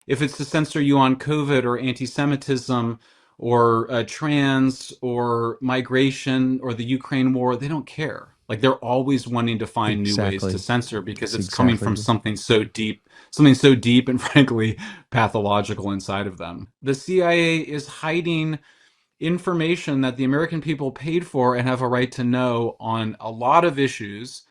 If it's to censor you on COVID or anti-Semitism or trans or migration or the Ukraine war, they don't care. Like they're always wanting to find new ways to Exactly. censor because That's it's coming from exactly. something so deep and frankly pathological inside of them. The CIA is hiding information that the American people paid for and have a right to know on a lot of issues.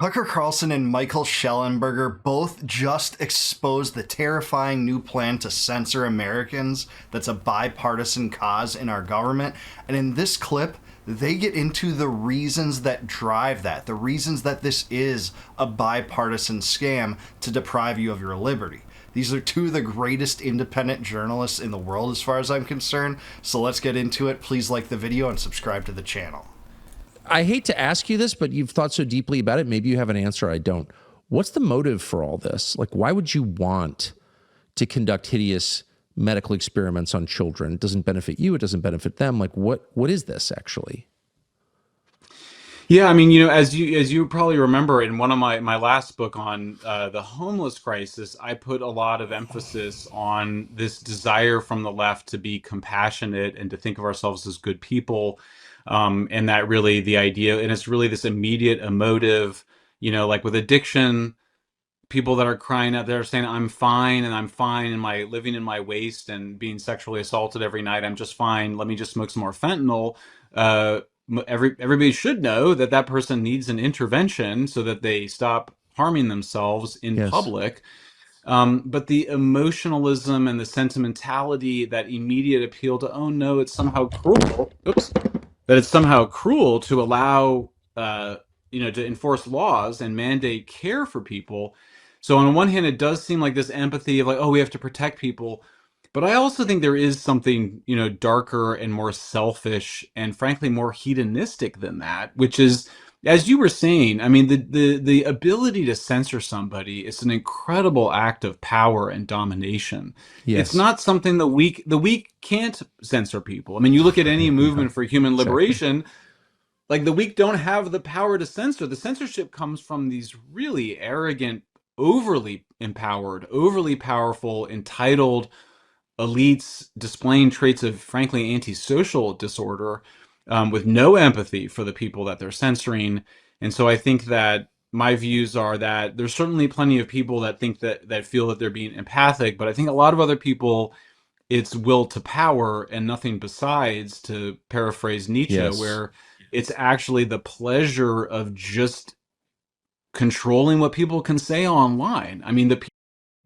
Tucker Carlson and Michael Shellenberger both just exposed the terrifying new plan to censor Americans that's a bipartisan cause in our government. And in this clip, they get into the reasons that drive that, the reasons that this is a bipartisan scam to deprive you of your liberty. These are two of the greatest independent journalists in the world as far as I'm concerned. So let's get into it. Please like the video and subscribe to the channel. I hate to ask you this, but you've thought so deeply about it. Maybe you have an answer. I don't. What's the motive for all this? Like, why would you want to conduct hideous medical experiments on children? It doesn't benefit you. It doesn't benefit them. Like, what is this actually? Yeah, I mean, as you probably remember in one of my last book on the homeless crisis, I put a lot of emphasis on this desire from the left to be compassionate and to think of ourselves as good people, and that really the idea, and it's really this immediate emotive, like with addiction, people that are crying out there saying I'm fine and I'm fine and my living in my waste and being sexually assaulted every night, I'm just fine, let me just smoke some more fentanyl. Everybody should know that that person needs an intervention so that they stop harming themselves in Yes. public. But the emotionalism and the sentimentality, that immediate appeal to, oh no, it's somehow cruel, oops, that it's somehow cruel to allow to enforce laws and mandate care for people. So on one hand, it does seem like this empathy of like, oh, we have to protect people. But I also think there is something, darker and more selfish and frankly more hedonistic than that, which is, as you were saying, I mean, the ability to censor somebody is an incredible act of power and domination. It's Yes. not something the weak can't censor people. I mean, you look at any No, movement for human exactly. liberation, like the weak don't have the power to censor. The censorship comes from these really arrogant, overly empowered, overly powerful, entitled elites displaying traits of frankly antisocial disorder, with no empathy for the people that they're censoring. And so I think that my views are that there's certainly plenty of people that think that feel that they're being empathic, but I think a lot of other people, it's will to power and nothing besides, to paraphrase Nietzsche, Yes. where it's actually the pleasure of just controlling what people can say online. I mean, the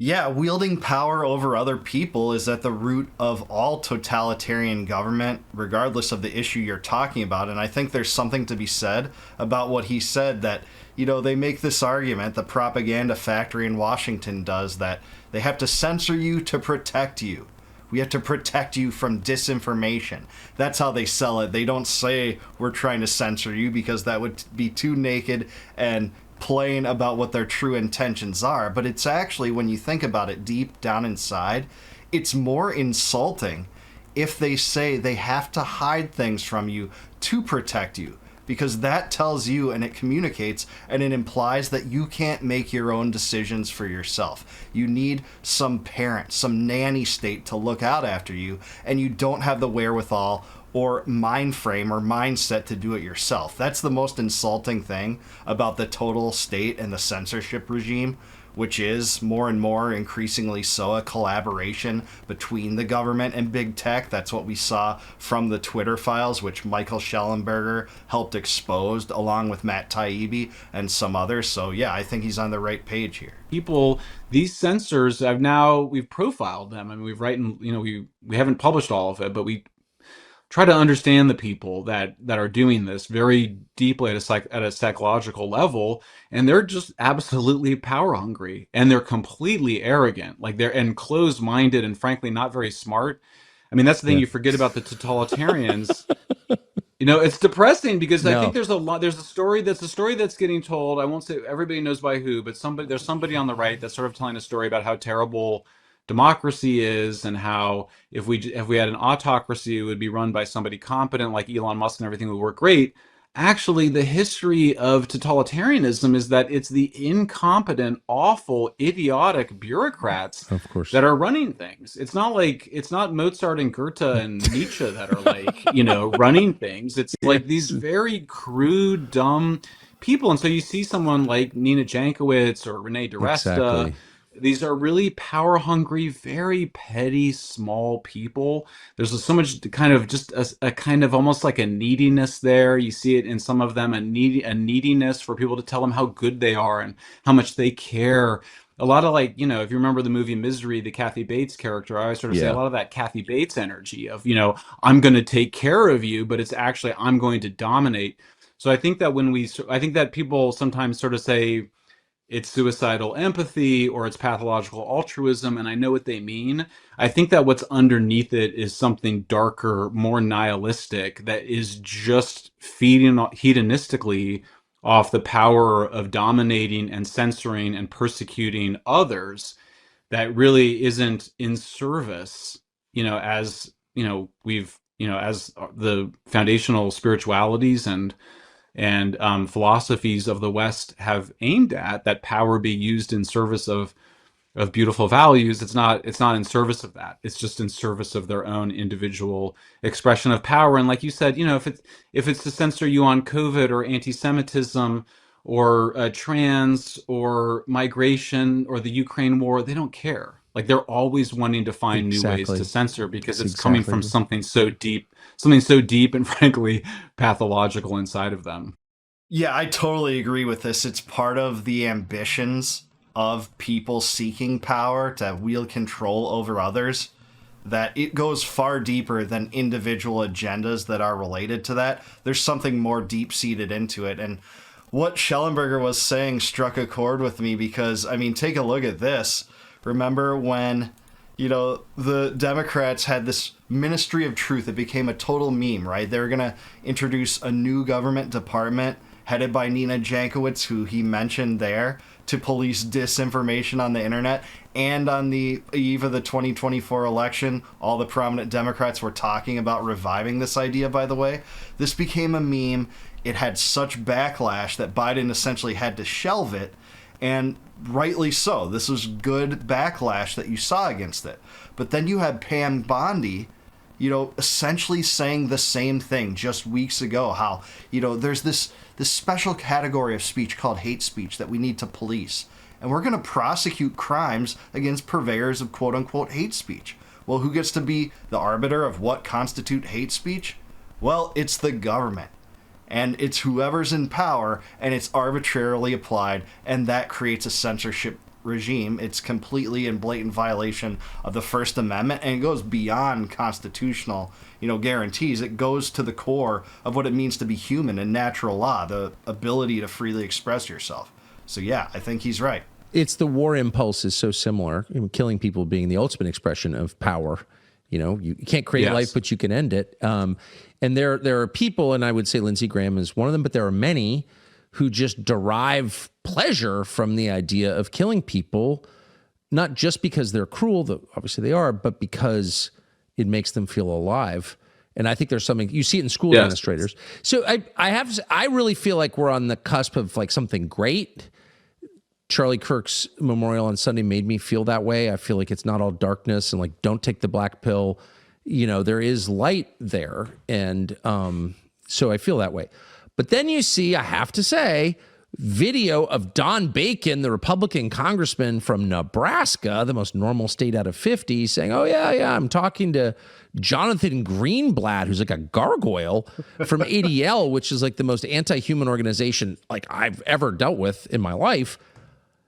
Yeah, wielding power over other people is at the root of all totalitarian government, regardless of the issue you're talking about. And I think there's something to be said about what he said that, they make this argument, the propaganda factory in Washington does, that they have to censor you to protect you. We have to protect you from disinformation. That's how they sell it. They don't say we're trying to censor you because that would be too naked and plain about what their true intentions are. But it's actually, when you think about it deep down inside, it's more insulting if they say they have to hide things from you to protect you, because that tells you and it communicates and it implies that you can't make your own decisions for yourself. You need some parent, some nanny state to look out after you, and you don't have the wherewithal or mind frame or mindset to do it yourself. That's the most insulting thing about the total state and the censorship regime, which is more and more increasingly so a collaboration between the government and big tech. That's what we saw from the Twitter files, which Michael Shellenberger helped expose along with Matt Taibbi and some others. So yeah, I think he's on the right page here. people, these censors we've profiled them. I mean, we've written, we haven't published all of it, but we try to understand the people that are doing this very deeply at a psychological level, and they're just absolutely power hungry, and they're completely arrogant, like they're and closed minded, and frankly not very smart. I mean, that's the thing Yeah. you forget about the totalitarians. It's depressing because I think No. there's a story that's getting told. I won't say everybody knows by who, but there's somebody on the right that's sort of telling a story about how terrible democracy is, and how if we had an autocracy, it would be run by somebody competent like Elon Musk and everything would work great. actually the history of totalitarianism is that it's the incompetent, awful, idiotic bureaucrats Of course. that are running things. It's not Mozart and Goethe and Nietzsche that are like, running things. It's like these Yes. very crude, dumb people. And so you see someone like Nina Jankowicz or Renee DiResta. Exactly. These are really power hungry, very petty, small people. There's so much kind of just a kind of almost like a neediness there. You see it in some of them, a neediness for people to tell them how good they are and how much they care. A lot of like, if you remember the movie Misery, the Kathy Bates character, I always sort of say a Yeah. lot of that Kathy Bates energy of, I'm going to take care of you, but it's actually, I'm going to dominate. So I think that I think that people sometimes sort of say, it's suicidal empathy or it's pathological altruism, and I know what they mean. I think that what's underneath it is something darker, more nihilistic, that is just feeding hedonistically off the power of dominating and censoring and persecuting others, that really isn't in service, as we've as the foundational spiritualities and philosophies of the West have aimed at, that power be used in service of beautiful values. It's not in service of that. It's just in service of their own individual expression of power. And like you said, if it's to censor you on COVID or anti-Semitism or trans or migration or the Ukraine war, they don't care. Like they're always wanting to find new ways Exactly. to censor because That's it's coming from exactly. something so deep and frankly pathological inside of them. Yeah, I totally agree with this. It's part of the ambitions of people seeking power to wield control over others, that it goes far deeper than individual agendas that are related to that. There's something more deep-seated into it. And what Shellenberger was saying struck a chord with me because, I mean, take a look at this. Remember when, the Democrats had this Ministry of Truth? It became a total meme, right? They were going to introduce a new government department headed by Nina Jankowicz, who he mentioned there, to police disinformation on the internet. And on the eve of the 2024 election, all the prominent Democrats were talking about reviving this idea, by the way. This became a meme. It had such backlash that Biden essentially had to shelve it, and rightly so. This was good backlash that you saw against it. But then you had Pam Bondi, essentially saying the same thing just weeks ago, how, there's this special category of speech called hate speech that we need to police. And we're going to prosecute crimes against purveyors of quote-unquote hate speech. Well, who gets to be the arbiter of what constitute hate speech? Well, it's the government. And it's whoever's in power, and it's arbitrarily applied, and that creates a censorship regime. It's completely in blatant violation of the First Amendment, and it goes beyond constitutional, guarantees. It goes to the core of what it means to be human and natural law, the ability to freely express yourself. So yeah, I think he's right. It's the war impulse is so similar. Killing people being the ultimate expression of power. You can't create Yes. life, but you can end it. And there are people, and I would say Lindsey Graham is one of them, but there are many who just derive pleasure from the idea of killing people, not just because they're cruel, though obviously they are, but because it makes them feel alive. And I think there's something you see it in school Yes. administrators. So I really feel like we're on the cusp of like something great. Charlie Kirk's memorial on Sunday made me feel that way. I feel like it's not all darkness and like, don't take the black pill. There is light there. And so I feel that way. But then you see, I have to say, video of Don Bacon, the Republican congressman from Nebraska, the most normal state out of 50, saying, oh, yeah, I'm talking to Jonathan Greenblatt, who's like a gargoyle from ADL, which is like the most anti-human organization like I've ever dealt with in my life.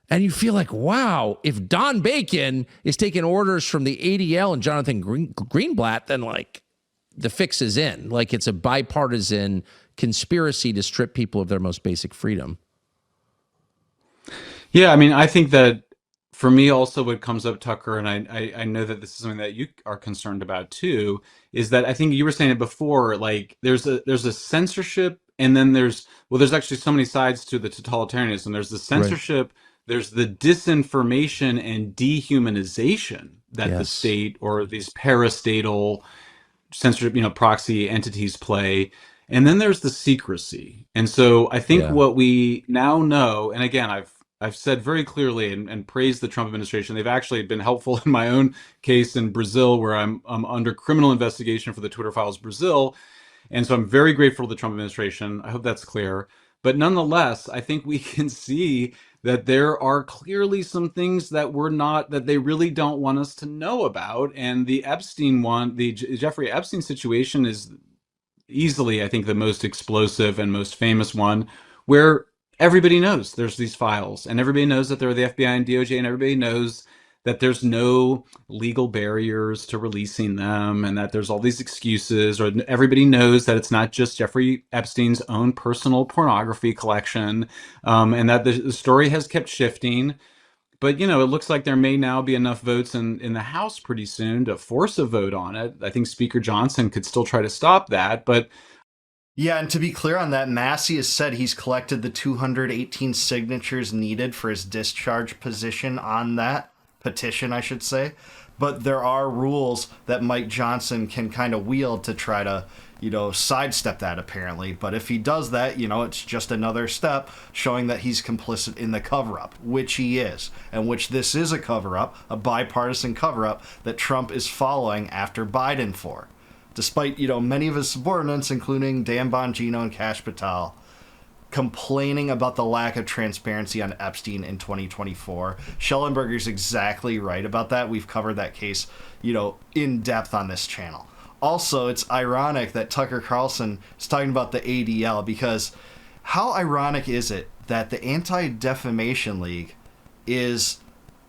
And you feel like, wow, if Don Bacon is taking orders from the ADL and Jonathan Greenblatt, then like the fix is in. Like it's a bipartisan conspiracy to strip people of their most basic freedom. Yeah, I mean, I think that for me also what comes up, Tucker, and I know that this is something that you are concerned about too, is that I think you were saying it before, like there's a censorship, and then there's actually so many sides to the totalitarianism. There's the censorship, there's the disinformation and dehumanization that the state or these parastatal censorship, proxy entities play. And then there's the secrecy. And so I think Yeah. what we now know, and again, I've said very clearly and praised the Trump administration. They've actually been helpful in my own case in Brazil, where I'm under criminal investigation for the Twitter Files Brazil. And so I'm very grateful to the Trump administration. I hope that's clear. But nonetheless, I think we can see that there are clearly some things that that they really don't want us to know about. And the Epstein one, the Jeffrey Epstein situation is easily, I think, the most explosive and most famous one, where everybody knows there's these files and everybody knows that they're the FBI and DOJ, and everybody knows that there's no legal barriers to releasing them, and that there's all these excuses, or everybody knows that it's not just Jeffrey Epstein's own personal pornography collection, and that the story has kept shifting. But, it looks like there may now be enough votes in the House pretty soon to force a vote on it. I think Speaker Johnson could still try to stop that, but Yeah, and to be clear on that, Massey has said he's collected the 218 signatures needed for his discharge position on that petition, I should say. But there are rules that Mike Johnson can kind of wield to try to, sidestep that, apparently. But if he does that, it's just another step showing that he's complicit in the cover-up, which he is, and which this is a cover-up, a bipartisan cover-up that Trump is following after Biden for. Despite, many of his subordinates, including Dan Bongino and Kash Patel, complaining about the lack of transparency on Epstein in 2024. Shellenberger's exactly right about that. We've covered that case, in depth on this channel. Also, it's ironic that Tucker Carlson is talking about the ADL, because how ironic is it that the Anti-Defamation League is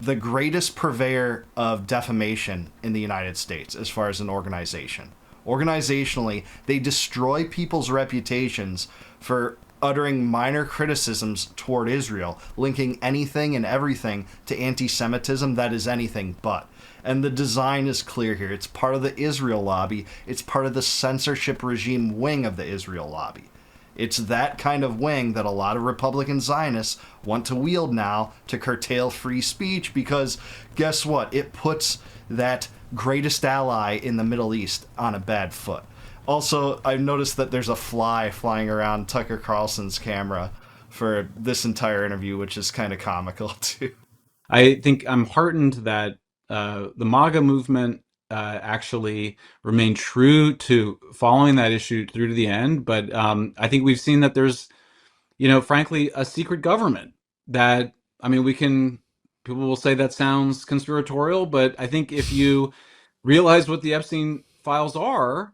the greatest purveyor of defamation in the United States as far as an organization. Organizationally, they destroy people's reputations for uttering minor criticisms toward Israel, linking anything and everything to anti-Semitism that is anything but. And the design is clear here. It's part of the Israel lobby. It's part of the censorship regime wing of the Israel lobby. It's that kind of wing that a lot of Republican Zionists want to wield now to curtail free speech, because guess what? It puts that greatest ally in the Middle East on a bad foot. Also, I've noticed that there's a fly flying around Tucker Carlson's camera for this entire interview, which is kind of comical too. I think I'm heartened that the MAGA movement actually remained true to following that issue through to the end. But I think we've seen that there's, frankly, a secret government that, people will say that sounds conspiratorial, but I think if you realize what the Epstein files are,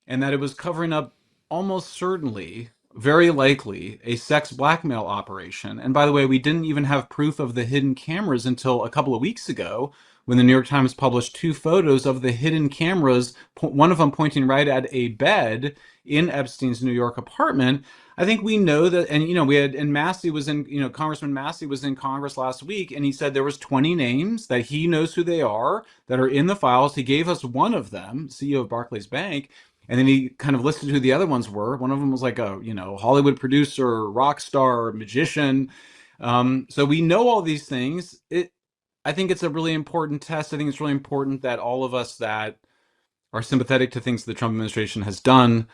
and that it was covering up almost certainly, very likely, a sex blackmail operation. And by the way, we didn't even have proof of the hidden cameras until a couple of weeks ago, when the New York Times published 2 photos of the hidden cameras, one of them pointing right at a bed in Epstein's New York apartment. I think we know that, and Massey was in, Congressman Massey was in Congress last week, and he said there was 20 names that he knows who they are, that are in the files. He gave us one of them, CEO of Barclays Bank. And then he kind of listed who the other ones were. One of them was like a, Hollywood producer, rock star, magician. So we know all these things. I think it's a really important test. I think it's really important that all of us that are sympathetic to things the Trump administration has done,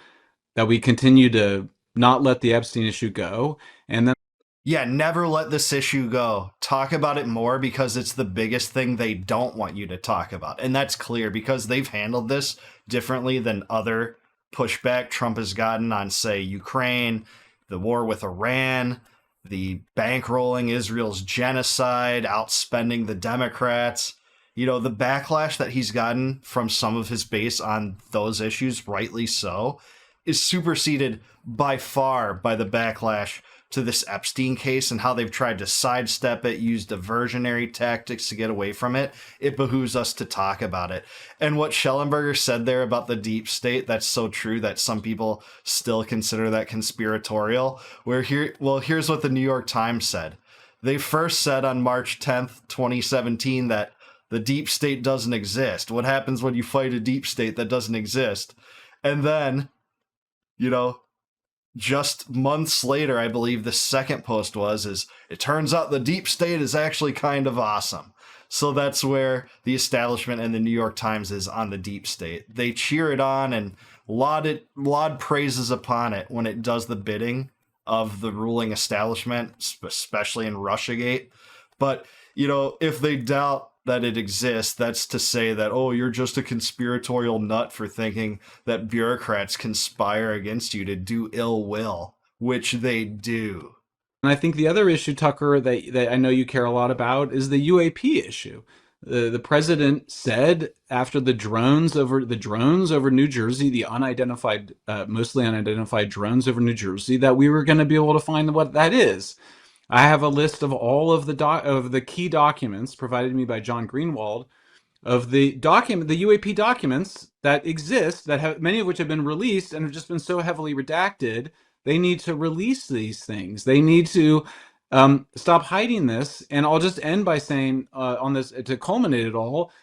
that we continue to not let the Epstein issue go. And then Yeah, never let this issue go. Talk about it more, because it's the biggest thing they don't want you to talk about. And that's clear because they've handled this differently than other pushback Trump has gotten on, say, Ukraine, the war with Iran, the bankrolling Israel's genocide, outspending the Democrats. The backlash that he's gotten from some of his base on those issues, rightly so, is superseded by far by the backlash to this Epstein case and how they've tried to sidestep it, use diversionary tactics to get away from it. It behooves us to talk about it. And what Shellenberger said there about the deep state, that's so true that some people still consider that conspiratorial. Here's what the New York Times said. They first said on March 10th, 2017, that the deep state doesn't exist. What happens when you fight a deep state that doesn't exist? And then, just months later, I believe the second post is it turns out the deep state is actually kind of awesome. So that's where the establishment and the New York Times is on the deep state. They cheer it on and laud praises upon it when it does the bidding of the ruling establishment, especially in Russiagate. But, if they doubt that it exists, that's to say that, oh, you're just a conspiratorial nut for thinking that bureaucrats conspire against you to do ill will, which they do. And I think the other issue, Tucker, that I know you care a lot about is the UAP issue. The president said after the drones over New Jersey, the unidentified, mostly unidentified drones over New Jersey, that we were going to be able to find what that is. I have a list of all of the key documents provided to me by John Greenwald of the UAP documents that exist, that have many of which have been released and have just been so heavily redacted. They need to release these things. They need to stop hiding this. And I'll just end by saying on this, to culminate it all,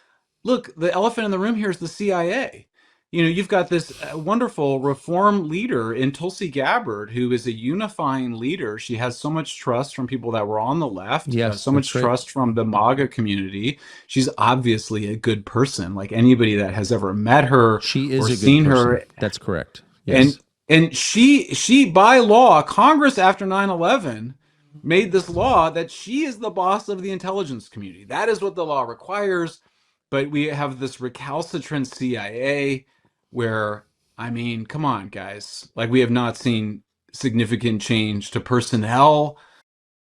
look, the elephant in the room here is the CIA. You've got this wonderful reform leader in Tulsi Gabbard, who is a unifying leader. She has so much trust from people that were on the left, Yes, so much that's right. trust from the MAGA community. She's obviously a good person, like anybody that has ever met her She is or a good seen person. her. That's correct. Yes. And she by law, Congress after 9/11 made this law that she is the boss of the intelligence community. That is what the law requires. But we have this recalcitrant CIA where, I mean, come on, guys. Like, we have not seen significant change to personnel.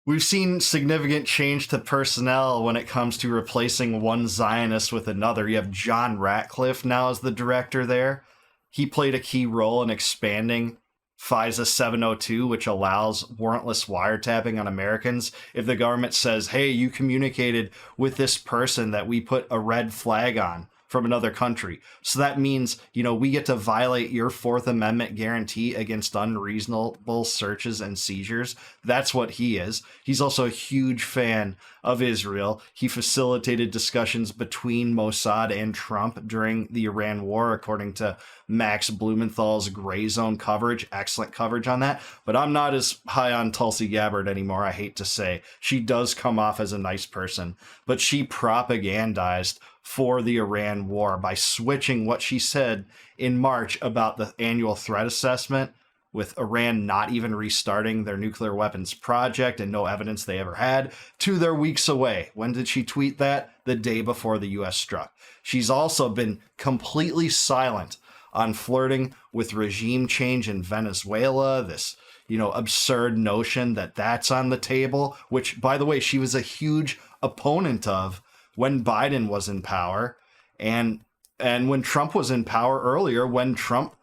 We've seen significant change to personnel when it comes to replacing one Zionist with another. You have John Ratcliffe now as the director there. He played a key role in expanding FISA 702, which allows warrantless wiretapping on Americans. If the government says, hey, you communicated with this person that we put a red flag on from another country. So that means, we get to violate your Fourth Amendment guarantee against unreasonable searches and seizures. That's what he is. He's also a huge fan of Israel. He facilitated discussions between Mossad and Trump during the Iran war, according to Max Blumenthal's Gray Zone coverage. Excellent coverage on that. But I'm not as high on Tulsi Gabbard anymore, I hate to say. She does come off as a nice person, but she propagandized for the Iran war by switching what she said in March about the annual threat assessment, with Iran not even restarting their nuclear weapons project and no evidence they ever had, to they're weeks away. When did she tweet that? The day before the U.S. struck. She's also been completely silent on flirting with regime change in Venezuela, this absurd notion that that's on the table, which, by the way, she was a huge opponent of when Biden was in power, and when Trump was in power earlier, when Trump,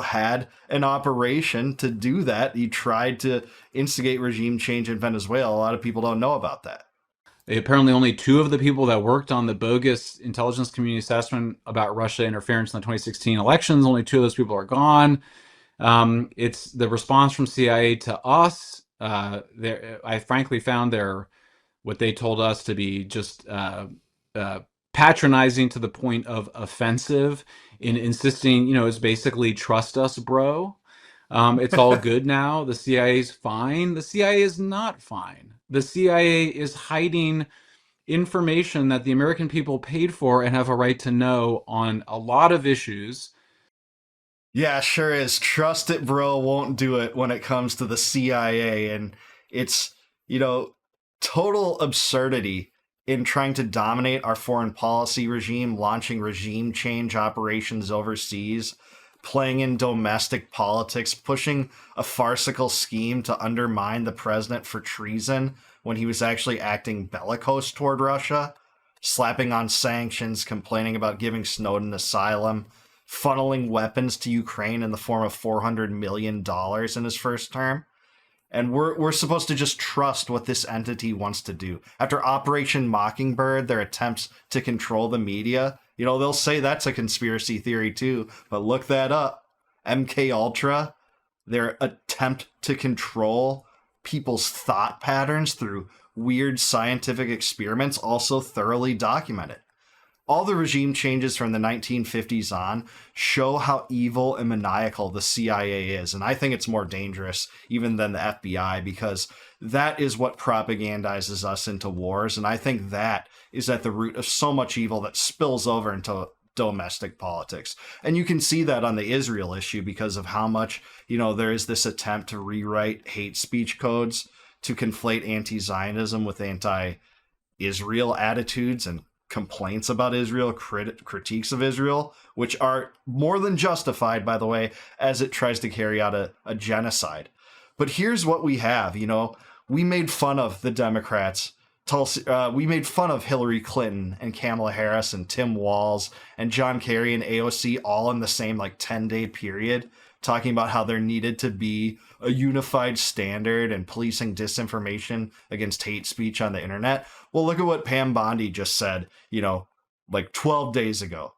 had an operation to do that. He tried to instigate regime change in Venezuela. A lot of people don't know about that. Apparently only two of the people that worked on the bogus intelligence community assessment about Russia interference in the 2016 elections, only two of those people are gone. It's the response from CIA to us. I frankly found what they told us to be just patronizing to the point of offensive, in insisting, it's basically trust us, bro. It's all good now. The CIA's fine. The CIA is not fine. The CIA is hiding information that the American people paid for and have a right to know on a lot of issues. Yeah, sure is. Trust it, bro, won't do it when it comes to the CIA. And it's, total absurdity in trying to dominate our foreign policy regime, launching regime change operations overseas, playing in domestic politics, pushing a farcical scheme to undermine the president for treason when he was actually acting bellicose toward Russia, slapping on sanctions, complaining about giving Snowden asylum, funneling weapons to Ukraine in the form of $400 million in his first term. And we're supposed to just trust what this entity wants to do. After Operation Mockingbird, their attempts to control the media, they'll say that's a conspiracy theory too, but look that up. MK Ultra, their attempt to control people's thought patterns through weird scientific experiments, also thoroughly documented. All the regime changes from the 1950s on show how evil and maniacal the CIA is. And I think it's more dangerous even than the FBI, because that is what propagandizes us into wars. And I think that is at the root of so much evil that spills over into domestic politics. And you can see that on the Israel issue because of how much, there is this attempt to rewrite hate speech codes to conflate anti-Zionism with anti-Israel attitudes and complaints about Israel, critiques of Israel, which are more than justified, by the way, as it tries to carry out a genocide. But here's what we have, we made fun of the Democrats. We made fun of Hillary Clinton and Kamala Harris and Tim Walz and John Kerry and AOC all in the same 10-day period, talking about how there needed to be a unified standard and policing disinformation against hate speech on the internet. Well, look at what Pam Bondi just said, 12 days ago.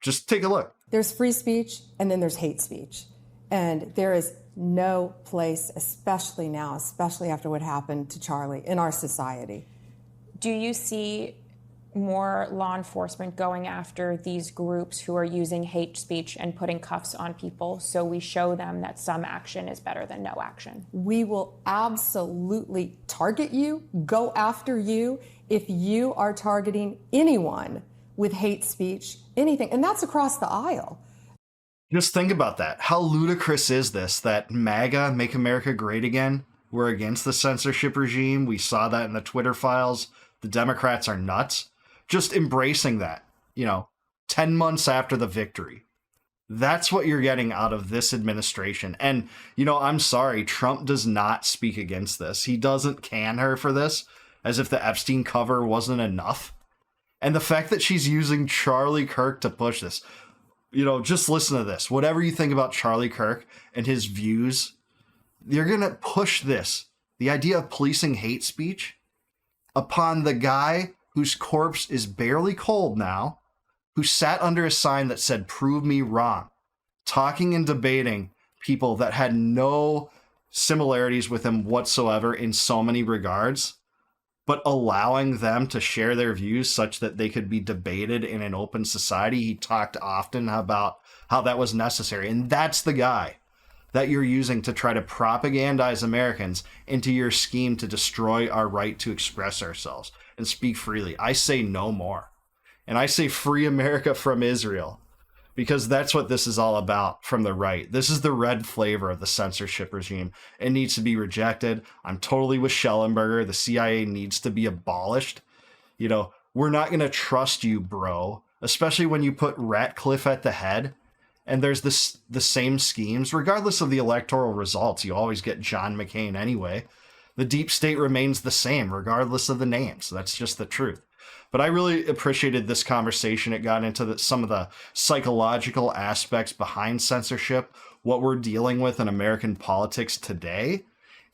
Just take a look. There's free speech and then there's hate speech. And there is no place, especially now, especially after what happened to Charlie, in our society. Do you see more law enforcement going after these groups who are using hate speech and putting cuffs on people so we show them that some action is better than no action? We will absolutely target you, go after you, if you are targeting anyone with hate speech, anything. And that's across the aisle. Just think about that. How ludicrous is this that MAGA, Make America Great Again, were against the censorship regime? We saw that in the Twitter files. The Democrats are nuts. Just embracing that, 10 months after the victory. That's what you're getting out of this administration. And, I'm sorry, Trump does not speak against this. He doesn't can her for this, as if the Epstein cover wasn't enough. And the fact that she's using Charlie Kirk to push this, just listen to this. Whatever you think about Charlie Kirk and his views, you're going to push this, the idea of policing hate speech, upon the guy whose corpse is barely cold now, who sat under a sign that said, "Prove me wrong," talking and debating people that had no similarities with him whatsoever in so many regards, but allowing them to share their views such that they could be debated in an open society. He talked often about how that was necessary. And that's the guy that you're using to try to propagandize Americans into your scheme to destroy our right to express ourselves and speak freely. I say no more. And I say free America from Israel, because that's what this is all about from the right. This is the red flavor of the censorship regime. It needs to be rejected. I'm totally with Shellenberger. The CIA needs to be abolished. We're not going to trust you, bro, especially when you put Ratcliffe at the head. And there's the same schemes, regardless of the electoral results. You always get John McCain anyway. The deep state remains the same, regardless of the names. That's just the truth. But I really appreciated this conversation. It got into some of the psychological aspects behind censorship, what we're dealing with in American politics today,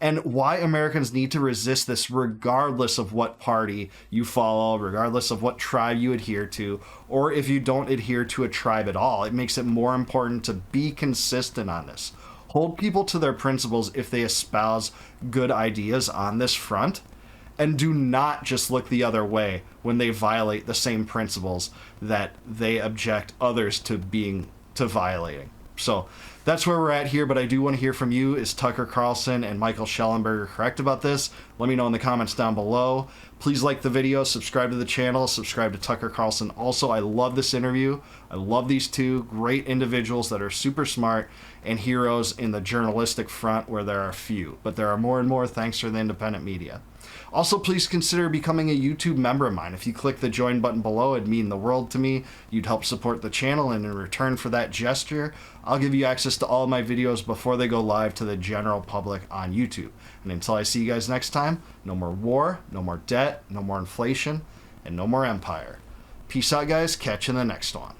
and why Americans need to resist this regardless of what party you follow, regardless of what tribe you adhere to, or if you don't adhere to a tribe at all. It makes it more important to be consistent on this. Hold people to their principles if they espouse good ideas on this front, and do not just look the other way when they violate the same principles that they object others to violating. So that's where we're at here, but I do want to hear from you. Is Tucker Carlson and Michael Shellenberger correct about this? Let me know in the comments down below. Please like the video, subscribe to the channel, subscribe to Tucker Carlson. Also, I love this interview. I love these two great individuals that are super smart and heroes in the journalistic front where there are few, but there are more and more thanks to the independent media. Also, please consider becoming a YouTube member of mine. If you click the join button below, it'd mean the world to me. You'd help support the channel, and in return for that gesture, I'll give you access to all of my videos before they go live to the general public on YouTube. And until I see you guys next time, no more war, no more debt, no more inflation, and no more empire. Peace out, guys. Catch you in the next one.